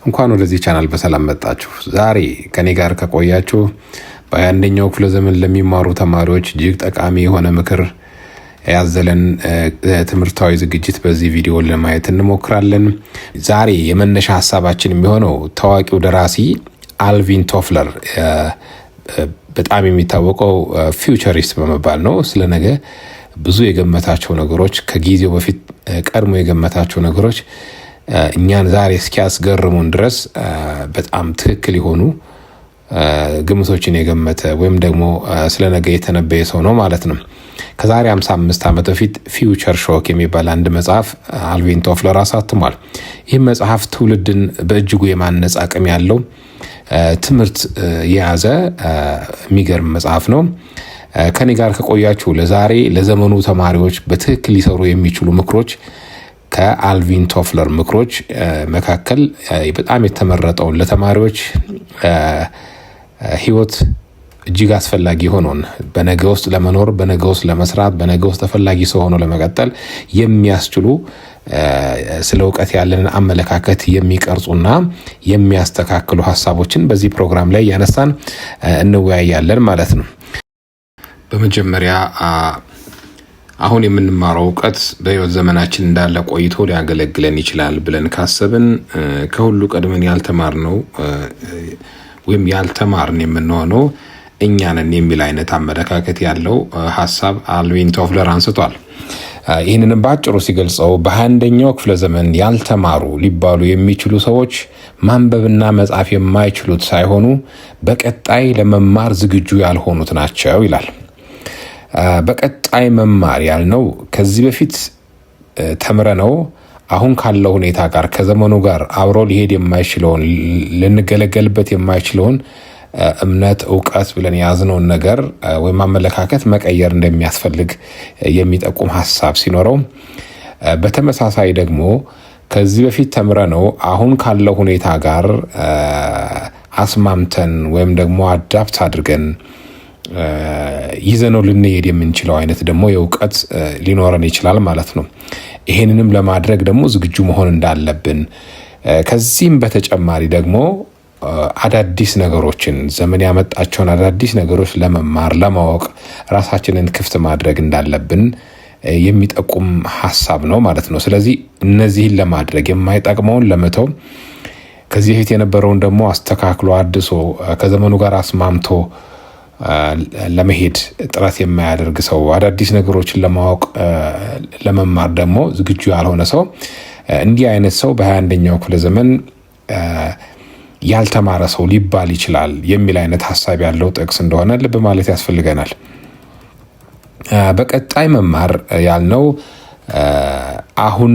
እንኳን ወደዚህ ቻናል በሰላም መጣችሁ። ዛሬ ከኔ ጋር ከቆያችሁ በ21ኛው ክፍለ ዘመን ለሚማሩ ተማሪዎች እጅግ ጠቃሚ የሆነ ምክር ያዘለን ትምህርታዊ ዝግጅት በዚህ ቪዲዮ ለማየት እንሞክራለን። ዛሬ የመነሻ ሐሳባችን የሚሆነው ታዋቂው ደራሲ አልቪን ቶፍለር በጣም የሚታወቀው ፊውቸሪስት በመባል ነው። ስለነገ ብዙ የገመታቸው ነገሮች ከጊዜው በፊት ቀድሞ የገመታቸው ነገሮች እኛን ዛሬ እስኪያስገርሙን ድረስ በጣም ትክክል የሆኑ ግምቶችን የገመተ ወይም ደግሞ ስለነገ የተነበየ ሰው ነው ማለት ነው። ከዛሬ 55 ዓመት በፊት ፊውቸር ሾክ የሚባል አንድ መጽሐፍ አልቪን ቶፍለር አሳትሟል። ይህ መጽሐፍ ትውልድን በእጅጉ የማነጽ አቅም ያለው ትምህርት የያዘ የሚገርም መጽሐፍ ነው። ከኔ ጋር ከቆያችሁ ለዛሬ ለዘመኑ ተማሪዎች በትክክል ሊሰሩ የሚችሉ ምክሮች ከአልቪን ቶፍለር ምክሮች መካከል በጣም የተመረጠውን ለተማሪዎች ህይወት እጅግ አስፈላጊ ሆኖን በነገ ውስጥ ለመኖር፣ በነገ ውስጥ ለመስራት፣ በነገ ውስጥ ተፈላጊ ሰው ሆኖ ለመቀጠል የሚያስችሉ ስለ እውቀት ያለንን አመለካከት የሚቀርጹና የሚያስተካክሉ ሀሳቦችን በዚህ ፕሮግራም ላይ ያነሳን እንወያያለን ማለት ነው። በመጀመሪያ አሁን የምንማረው እውቀት በህይወት ዘመናችን እንዳለ ቆይቶ ሊያገለግለን ይችላል ብለን ካሰብን ከሁሉ ቀድመን ያልተማርነው ወይም ያልተማርን የምንሆነው እኛ ነን የሚል አይነት አመለካከት ያለው ሐሳብ አልቪን ቶፍለር አንስቷል። ይህንንም በአጭሩ ሲገልጸው በ21ኛው ክፍለ ዘመን ያልተማሩ ሊባሉ የሚችሉ ሰዎች ማንበብና መጻፍ የማይችሉት ሳይሆኑ በቀጣይ ለመማር ዝግጁ ያልሆኑት ናቸው ይላል። በቀጣይ መማር ያልነው ከዚህ በፊት ተምረነው አሁን ካለው ሁኔታ ጋር ከዘመኑ ጋር አብሮ ሊሄድ የማይችለውን ልንገለገልበት የማይችለውን እምነት፣ እውቀት ብለን የያዝነውን ነገር ወይም አመለካከት መቀየር እንደሚያስፈልግ የሚጠቁም ሐሳብ ሲኖረው፣ በተመሳሳይ ደግሞ ከዚህ በፊት ተምረነው አሁን ካለው ሁኔታ ጋር አስማምተን ወይም ደግሞ አዳፕት አድርገን ይዘነው ልንሄድ የምንችለው አይነት ደግሞ የእውቀት ሊኖረን ይችላል ማለት ነው። ይሄንንም ለማድረግ ደግሞ ዝግጁ መሆን እንዳለብን፣ ከዚህም በተጨማሪ ደግሞ አዳዲስ ነገሮችን ዘመን ያመጣቸውን አዳዲስ ነገሮች ለመማር ለማወቅ ራሳችንን ክፍት ማድረግ እንዳለብን የሚጠቁም ሐሳብ ነው ማለት ነው። ስለዚህ እነዚህን ለማድረግ የማይጠቅመውን ለመተው፣ ከዚህ በፊት የነበረውን ደግሞ አስተካክሎ አድሶ ከዘመኑ ጋር አስማምቶ ለመሄድ ጥረት የማያደርግ ሰው፣ አዳዲስ ነገሮችን ለማወቅ ለመማር ደግሞ ዝግጁ ያልሆነ ሰው፣ እንዲህ አይነት ሰው በ21ኛው ክፍለ ዘመን ያልተማረ ሰው ሊባል ይችላል የሚል አይነት ሐሳብ ያለው ጥቅስ እንደሆነ ልብ ማለት ያስፈልገናል። በቀጣይ መማር ያልነው አሁን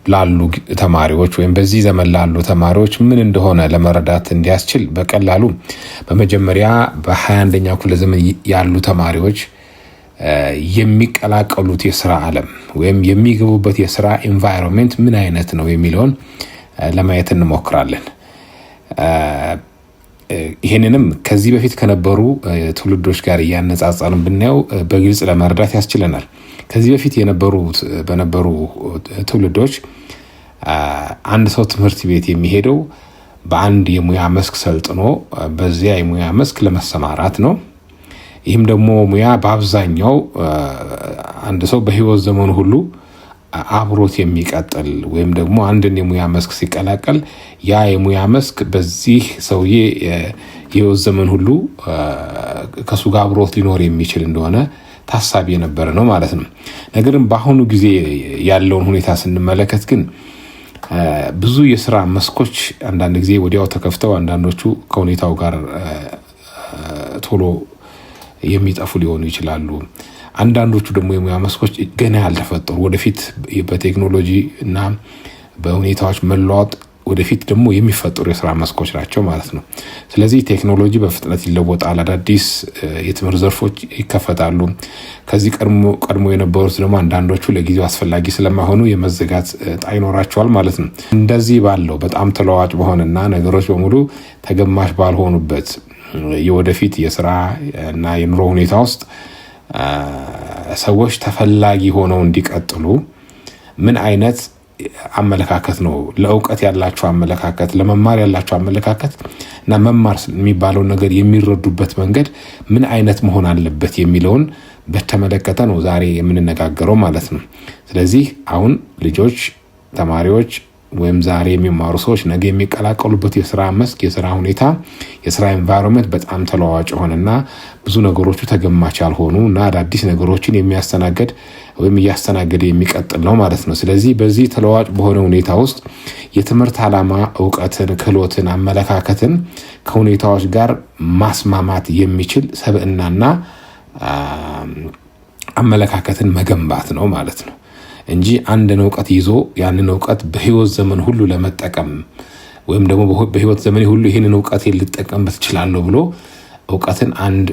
ላሉ ተማሪዎች ወይም በዚህ ዘመን ላሉ ተማሪዎች ምን እንደሆነ ለመረዳት እንዲያስችል በቀላሉ በመጀመሪያ በ21ኛው ክፍለ ዘመን ያሉ ተማሪዎች የሚቀላቀሉት የስራ ዓለም ወይም የሚገቡበት የስራ ኤንቫይሮንመንት ምን አይነት ነው የሚለውን ለማየት እንሞክራለን። ይህንንም ከዚህ በፊት ከነበሩ ትውልዶች ጋር እያነጻጸርን ብናየው በግልጽ ለመረዳት ያስችለናል። ከዚህ በፊት በነበሩ ትውልዶች አንድ ሰው ትምህርት ቤት የሚሄደው በአንድ የሙያ መስክ ሰልጥኖ በዚያ የሙያ መስክ ለመሰማራት ነው። ይህም ደግሞ ሙያ በአብዛኛው አንድ ሰው በህይወት ዘመኑ ሁሉ አብሮት የሚቀጥል ወይም ደግሞ አንድን የሙያ መስክ ሲቀላቀል ያ የሙያ መስክ በዚህ ሰውዬ የህይወት ዘመን ሁሉ ከሱ ጋር አብሮት ሊኖር የሚችል እንደሆነ ታሳቢ የነበረ ነው ማለት ነው። ነገር ግን በአሁኑ ጊዜ ያለውን ሁኔታ ስንመለከት ግን ብዙ የስራ መስኮች አንዳንድ ጊዜ ወዲያው ተከፍተው አንዳንዶቹ ከሁኔታው ጋር ቶሎ የሚጠፉ ሊሆኑ ይችላሉ። አንዳንዶቹ ደግሞ የሙያ መስኮች ገና ያልተፈጠሩ ወደፊት በቴክኖሎጂ እና በሁኔታዎች መለዋወጥ ወደፊት ደግሞ የሚፈጠሩ የስራ መስኮች ናቸው ማለት ነው። ስለዚህ ቴክኖሎጂ በፍጥነት ይለወጣል፣ አዳዲስ የትምህርት ዘርፎች ይከፈታሉ። ከዚህ ቀድሞ የነበሩት ደግሞ አንዳንዶቹ ለጊዜው አስፈላጊ ስለማይሆኑ የመዘጋት ዕጣ ይኖራቸዋል ማለት ነው። እንደዚህ ባለው በጣም ተለዋዋጭ በሆነና ነገሮች በሙሉ ተገማሽ ባልሆኑበት የወደፊት የስራ እና የኑሮ ሁኔታ ውስጥ ሰዎች ተፈላጊ ሆነው እንዲቀጥሉ ምን አይነት አመለካከት ነው። ለእውቀት ያላቸው አመለካከት፣ ለመማር ያላቸው አመለካከት እና መማር የሚባለው ነገር የሚረዱበት መንገድ ምን አይነት መሆን አለበት የሚለውን በተመለከተ ነው ዛሬ የምንነጋገረው ማለት ነው። ስለዚህ አሁን ልጆች፣ ተማሪዎች ወይም ዛሬ የሚማሩ ሰዎች ነገ የሚቀላቀሉበት የስራ መስክ፣ የስራ ሁኔታ፣ የስራ ኤንቫይሮንመንት በጣም ተለዋዋጭ ሆነና ብዙ ነገሮቹ ተገማች ያልሆኑ እና አዳዲስ ነገሮችን የሚያስተናግድ ወይም እያስተናገደ የሚቀጥል ነው ማለት ነው። ስለዚህ በዚህ ተለዋዋጭ በሆነ ሁኔታ ውስጥ የትምህርት ዓላማ እውቀትን፣ ክህሎትን፣ አመለካከትን ከሁኔታዎች ጋር ማስማማት የሚችል ሰብዕናና አመለካከትን መገንባት ነው ማለት ነው እንጂ አንድን እውቀት ይዞ ያንን እውቀት በህይወት ዘመን ሁሉ ለመጠቀም ወይም ደግሞ በህይወት ዘመን ሁሉ ይህንን እውቀት ልጠቀምበት እችላለሁ ብሎ እውቀትን አንድ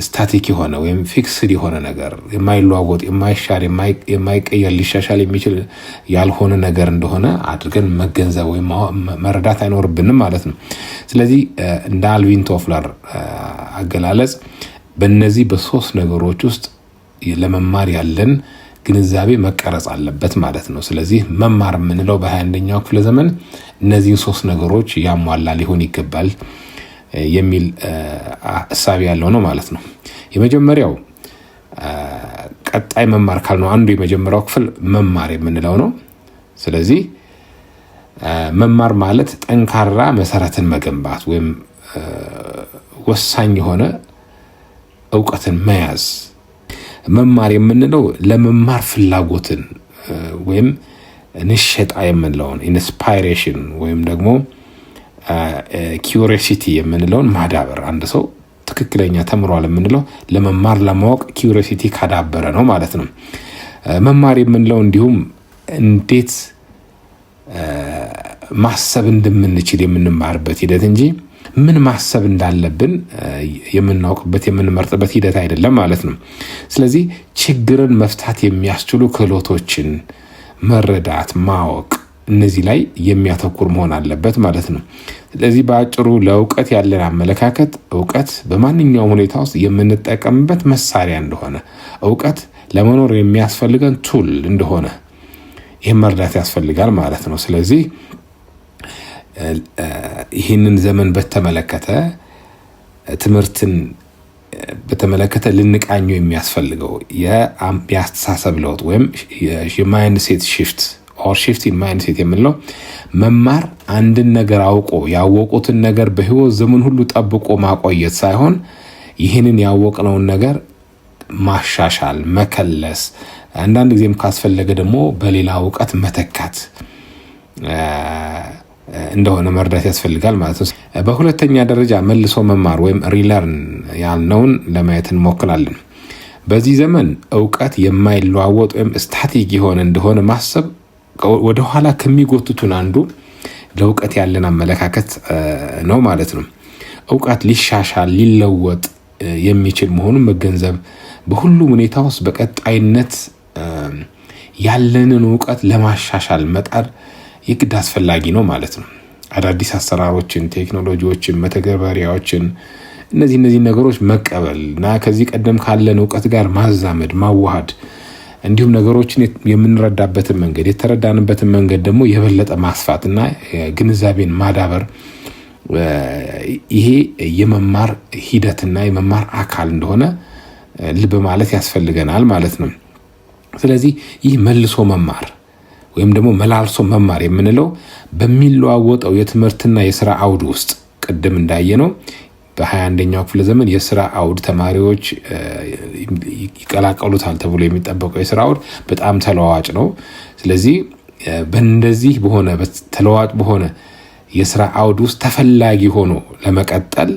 ስታቲክ የሆነ ወይም ፊክስድ የሆነ ነገር የማይለዋወጥ፣ የማይሻር፣ የማይቀየር፣ ሊሻሻል የሚችል ያልሆነ ነገር እንደሆነ አድርገን መገንዘብ ወይም መረዳት አይኖርብንም ማለት ነው። ስለዚህ እንደ አልቪን ቶፍለር አገላለጽ በእነዚህ በሶስት ነገሮች ውስጥ ለመማር ያለን ግንዛቤ መቀረጽ አለበት ማለት ነው። ስለዚህ መማር የምንለው በ21ኛው ክፍለ ዘመን እነዚህን ሶስት ነገሮች ያሟላ ሊሆን ይገባል የሚል ሐሳብ ያለው ነው ማለት ነው። የመጀመሪያው ቀጣይ መማር ካልነው አንዱ የመጀመሪያው ክፍል መማር የምንለው ነው። ስለዚህ መማር ማለት ጠንካራ መሰረትን መገንባት ወይም ወሳኝ የሆነ እውቀትን መያዝ። መማር የምንለው ለመማር ፍላጎትን ወይም ንሸጣ የምንለውን ኢንስፓይሬሽን ወይም ደግሞ ኪዩሪዮሲቲ የምንለውን ማዳበር። አንድ ሰው ትክክለኛ ተምሯል የምንለው ለመማር ለማወቅ ኪዩሪዮሲቲ ካዳበረ ነው ማለት ነው። መማር የምንለው እንዲሁም እንዴት ማሰብ እንደምንችል የምንማርበት ሂደት እንጂ ምን ማሰብ እንዳለብን የምናውቅበት የምንመርጥበት ሂደት አይደለም ማለት ነው። ስለዚህ ችግርን መፍታት የሚያስችሉ ክህሎቶችን መረዳት፣ ማወቅ እነዚህ ላይ የሚያተኩር መሆን አለበት ማለት ነው። ስለዚህ በአጭሩ ለእውቀት ያለን አመለካከት እውቀት በማንኛውም ሁኔታ ውስጥ የምንጠቀምበት መሳሪያ እንደሆነ፣ እውቀት ለመኖር የሚያስፈልገን ቱል እንደሆነ ይህን መርዳት ያስፈልጋል ማለት ነው። ስለዚህ ይህንን ዘመን በተመለከተ ትምህርትን በተመለከተ ልንቃኙ የሚያስፈልገው የአስተሳሰብ ለውጥ ወይም የማይንድ ሴት ሽፍት ኦር ሽፍት ኢን ማይንድ ሴት የምንለው መማር አንድን ነገር አውቆ ያወቁትን ነገር በህይወት ዘመን ሁሉ ጠብቆ ማቆየት ሳይሆን ይህንን ያወቅነውን ነገር ማሻሻል፣ መከለስ፣ አንዳንድ ጊዜም ካስፈለገ ደግሞ በሌላ እውቀት መተካት እንደሆነ መርዳት ያስፈልጋል ማለት ነው። በሁለተኛ ደረጃ መልሶ መማር ወይም ሪለርን ያልነውን ለማየት እንሞክራለን። በዚህ ዘመን እውቀት የማይለዋወጥ ወይም ስታቲክ የሆነ እንደሆነ ማሰብ ወደ ኋላ ከሚጎትቱን አንዱ ለእውቀት ያለን አመለካከት ነው ማለት ነው። እውቀት ሊሻሻል ሊለወጥ የሚችል መሆኑን መገንዘብ በሁሉም ሁኔታ ውስጥ በቀጣይነት ያለንን እውቀት ለማሻሻል መጣር የግድ አስፈላጊ ነው ማለት ነው። አዳዲስ አሰራሮችን፣ ቴክኖሎጂዎችን፣ መተግበሪያዎችን እነዚህ ነገሮች መቀበል እና ከዚህ ቀደም ካለን እውቀት ጋር ማዛመድ፣ ማዋሃድ እንዲሁም ነገሮችን የምንረዳበትን መንገድ የተረዳንበትን መንገድ ደግሞ የበለጠ ማስፋትና ግንዛቤን ማዳበር ይሄ የመማር ሂደትና የመማር አካል እንደሆነ ልብ ማለት ያስፈልገናል ማለት ነው። ስለዚህ ይህ መልሶ መማር ወይም ደግሞ መላልሶ መማር የምንለው በሚለዋወጠው የትምህርትና የሥራ አውድ ውስጥ ቅድም እንዳየነው በ21ኛው ክፍለ ዘመን የሥራ አውድ ተማሪዎች ይቀላቀሉታል ተብሎ የሚጠበቀው የሥራ አውድ በጣም ተለዋዋጭ ነው። ስለዚህ በእንደዚህ በሆነ ተለዋዋጭ በሆነ የሥራ አውድ ውስጥ ተፈላጊ ሆኖ ለመቀጠል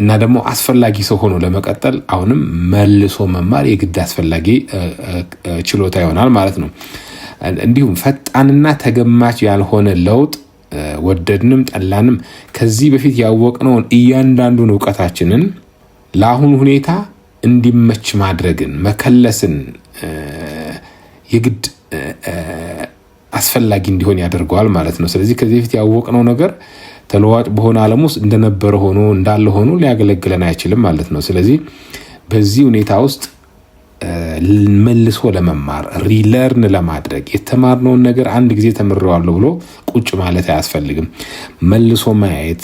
እና ደግሞ አስፈላጊ ሰው ሆኖ ለመቀጠል አሁንም መልሶ መማር የግድ አስፈላጊ ችሎታ ይሆናል ማለት ነው። እንዲሁም ፈጣንና ተገማች ያልሆነ ለውጥ ወደድንም ጠላንም ከዚህ በፊት ያወቅነውን እያንዳንዱን እውቀታችንን ለአሁኑ ሁኔታ እንዲመች ማድረግን መከለስን የግድ አስፈላጊ እንዲሆን ያደርገዋል ማለት ነው። ስለዚህ ከዚህ በፊት ያወቅነው ነገር ተለዋጭ በሆነ ዓለም ውስጥ እንደነበረ ሆኖ እንዳለ ሆኖ ሊያገለግለን አይችልም ማለት ነው። ስለዚህ በዚህ ሁኔታ ውስጥ መልሶ ለመማር ሪለርን ለማድረግ የተማርነውን ነገር አንድ ጊዜ ተምሬዋለሁ ብሎ ቁጭ ማለት አያስፈልግም። መልሶ ማየት፣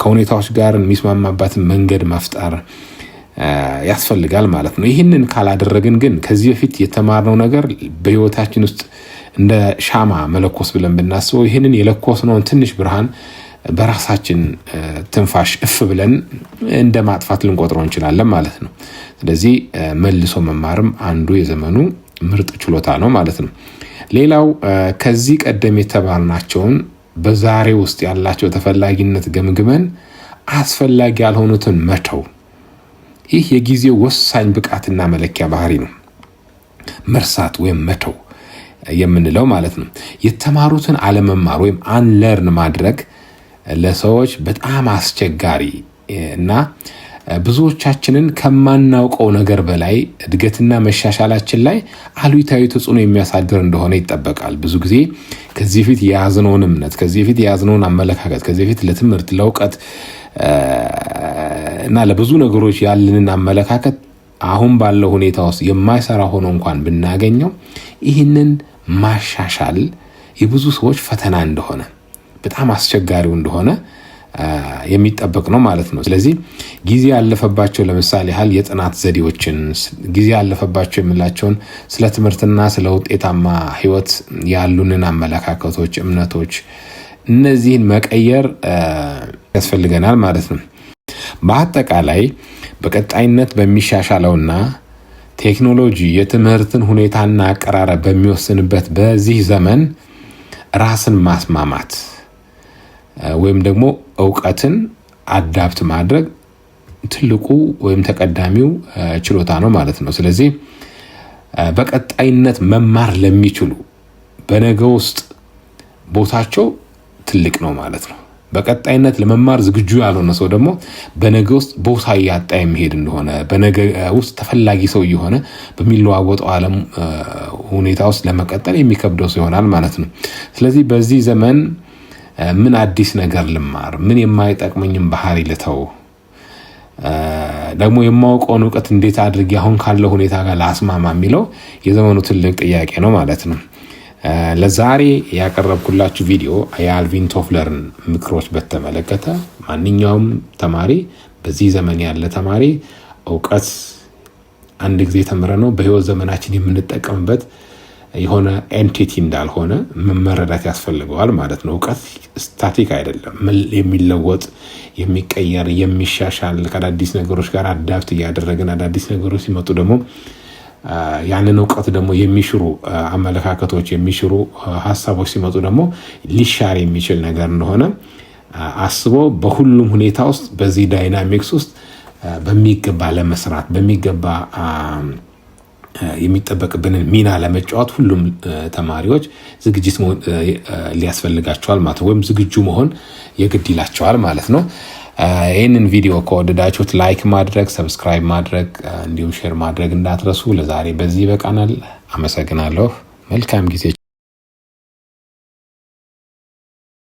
ከሁኔታዎች ጋር የሚስማማበትን መንገድ መፍጠር ያስፈልጋል ማለት ነው። ይህንን ካላደረግን ግን ከዚህ በፊት የተማርነው ነገር በህይወታችን ውስጥ እንደ ሻማ መለኮስ ብለን ብናስበው ይህንን የለኮስነውን ትንሽ ብርሃን በራሳችን ትንፋሽ እፍ ብለን እንደ ማጥፋት ልንቆጥረው እንችላለን ማለት ነው። ስለዚህ መልሶ መማርም አንዱ የዘመኑ ምርጥ ችሎታ ነው ማለት ነው። ሌላው ከዚህ ቀደም የተባልናቸውን በዛሬ ውስጥ ያላቸው ተፈላጊነት ገምግመን አስፈላጊ ያልሆኑትን መተው። ይህ የጊዜው ወሳኝ ብቃትና መለኪያ ባህሪ ነው። መርሳት ወይም መተው የምንለው ማለት ነው። የተማሩትን አለመማር ወይም አንለርን ማድረግ ለሰዎች በጣም አስቸጋሪ እና ብዙዎቻችንን ከማናውቀው ነገር በላይ እድገትና መሻሻላችን ላይ አሉታዊ ተጽዕኖ የሚያሳድር እንደሆነ ይጠበቃል። ብዙ ጊዜ ከዚህ በፊት የያዝነውን እምነት፣ ከዚህ በፊት የያዝነውን አመለካከት፣ ከዚህ በፊት ለትምህርት ለእውቀት እና ለብዙ ነገሮች ያለንን አመለካከት አሁን ባለው ሁኔታ ውስጥ የማይሰራ ሆኖ እንኳን ብናገኘው ይህንን ማሻሻል የብዙ ሰዎች ፈተና እንደሆነ በጣም አስቸጋሪው እንደሆነ የሚጠበቅ ነው ማለት ነው። ስለዚህ ጊዜ ያለፈባቸው ለምሳሌ ያህል የጥናት ዘዴዎችን ጊዜ ያለፈባቸው የምላቸውን ስለ ትምህርትና ስለ ውጤታማ ህይወት ያሉንን አመለካከቶች፣ እምነቶች እነዚህን መቀየር ያስፈልገናል ማለት ነው። በአጠቃላይ በቀጣይነት በሚሻሻለውና ቴክኖሎጂ የትምህርትን ሁኔታና አቀራረብ በሚወስንበት በዚህ ዘመን ራስን ማስማማት ወይም ደግሞ እውቀትን አዳፕት ማድረግ ትልቁ ወይም ተቀዳሚው ችሎታ ነው ማለት ነው። ስለዚህ በቀጣይነት መማር ለሚችሉ በነገ ውስጥ ቦታቸው ትልቅ ነው ማለት ነው። በቀጣይነት ለመማር ዝግጁ ያልሆነ ሰው ደግሞ በነገ ውስጥ ቦታ ያጣ የሚሄድ እንደሆነ በነገ ውስጥ ተፈላጊ ሰው እየሆነ በሚለዋወጠው ዓለም ሁኔታ ውስጥ ለመቀጠል የሚከብደው ሰው ይሆናል ማለት ነው። ስለዚህ በዚህ ዘመን ምን አዲስ ነገር ልማር፣ ምን የማይጠቅመኝም ባህሪ ልተው፣ ደግሞ የማውቀውን እውቀት እንዴት አድርጌ አሁን ካለው ሁኔታ ጋር ላስማማ የሚለው የዘመኑ ትልቅ ጥያቄ ነው ማለት ነው። ለዛሬ ያቀረብኩላችሁ ቪዲዮ የአልቪን ቶፍለርን ምክሮች በተመለከተ ማንኛውም ተማሪ በዚህ ዘመን ያለ ተማሪ እውቀት አንድ ጊዜ ተምረነው በህይወት ዘመናችን የምንጠቀምበት የሆነ ኤንቲቲ እንዳልሆነ መረዳት ያስፈልገዋል ማለት ነው። እውቀት ስታቲክ አይደለም፣ የሚለወጥ የሚቀየር የሚሻሻል ከአዳዲስ ነገሮች ጋር አዳፕት እያደረግን አዳዲስ ነገሮች ሲመጡ ደግሞ ያንን እውቀት ደግሞ የሚሽሩ አመለካከቶች የሚሽሩ ሀሳቦች ሲመጡ ደግሞ ሊሻር የሚችል ነገር እንደሆነ አስቦ በሁሉም ሁኔታ ውስጥ በዚህ ዳይናሚክስ ውስጥ በሚገባ ለመስራት በሚገባ የሚጠበቅብንን ሚና ለመጫወት ሁሉም ተማሪዎች ዝግጅት ሊያስፈልጋቸዋል ማለት ነው። ወይም ዝግጁ መሆን የግድ ይላቸዋል ማለት ነው። ይህንን ቪዲዮ ከወደዳችሁት ላይክ ማድረግ፣ ሰብስክራይብ ማድረግ እንዲሁም ሼር ማድረግ እንዳትረሱ። ለዛሬ በዚህ ይበቃናል። አመሰግናለሁ። መልካም ጊዜ